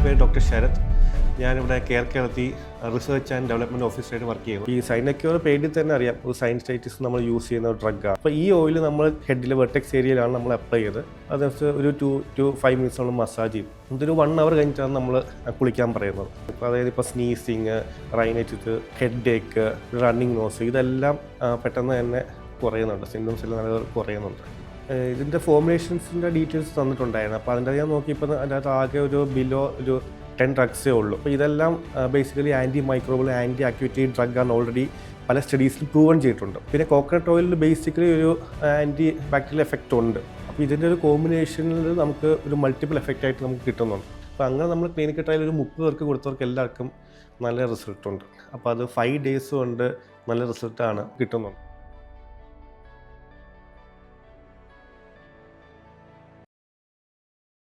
പേര് ഡോക്ടർ ശരത്. ഞാനിവിടെ കെയർ കേരളത്തിൽ റിസർച്ച് ആൻഡ് ഡെവലപ്മെൻറ്റ് ഓഫീസറായിട്ട് വർക്ക് ചെയ്യുന്നു. ഈ സൈനക്യൂർ പേരിൽ തന്നെ അറിയാം, ഒരു സൈൻസ്റ്റൈറ്റിസ് നമ്മൾ യൂസ് ചെയ്യുന്ന ഒരു ഡ്രഗാണ്. അപ്പോൾ ഈ ഓയിൽ നമ്മൾ ഹെഡിലെ വെർട്ടെക്സ് ഏരിയയിലാണ് നമ്മൾ അപ്ലൈ ചെയ്ത് അതിനകത്ത് ഒരു 2 to 5 minutes നമ്മൾ മസാജ് ചെയ്യും. ഇതൊരു 1 hour കഴിഞ്ഞിട്ടാണ് നമ്മൾ കുളിക്കാൻ പറയുന്നത്. അപ്പോൾ അതായത് ഇപ്പോൾ സ്നീസിങ്, റൈനൈറ്റിസ്, ഹെഡ് ഏക്ക്, റണ്ണിങ് നോസ്, ഇതെല്ലാം പെട്ടെന്ന് തന്നെ കുറയുന്നുണ്ട്. സിംറ്റംസ് എല്ലാം നല്ല കുറയുന്നുണ്ട്. ഇതിൻ്റെ ഫോർമുലേഷൻസിൻ്റെ ഡീറ്റെയിൽസ് തന്നിട്ടുണ്ടായിരുന്നു. അപ്പോൾ അതിൻ്റെ ഞാൻ നോക്കിയപ്പോൾ അതിനകത്ത് ആകെ ഒരു ബിലോ ഒരു 10 ഡ്രഗ്സേ ഉള്ളൂ. അപ്പോൾ ഇതെല്ലാം ബേസിക്കലി ആൻറ്റി മൈക്രോബിൾ, ആൻറ്റി ആക്യുവേറ്റീവ് ഡ്രഗാണ്. ഓൾറെഡി പല സ്റ്റഡീസിൽ പ്രൂവൺ ചെയ്തിട്ടുണ്ട്. പിന്നെ കോക്കനട്ട് ഓയിലിൽ ബേസിക്കലി ഒരു ആൻറ്റി ബാക്ടീരിയൽ എഫക്റ്റ് ഉണ്ട്. അപ്പോൾ ഇതിൻ്റെ ഒരു കോമ്പിനേഷനിൽ നമുക്ക് ഒരു മൾട്ടിപ്പിൾ എഫക്റ്റ് ആയിട്ട് നമുക്ക് കിട്ടുന്നുണ്ട്. അപ്പോൾ അങ്ങനെ നമ്മൾ ക്ലിനിക്കൽ ട്രയൽ ഒരു 30 പേർക്ക് കൊടുത്തവർക്ക് എല്ലാവർക്കും നല്ല റിസൾട്ടുണ്ട്. അപ്പോൾ അത് 5 days കൊണ്ട് നല്ല റിസൾട്ടാണ് കിട്ടുന്നുണ്ട്.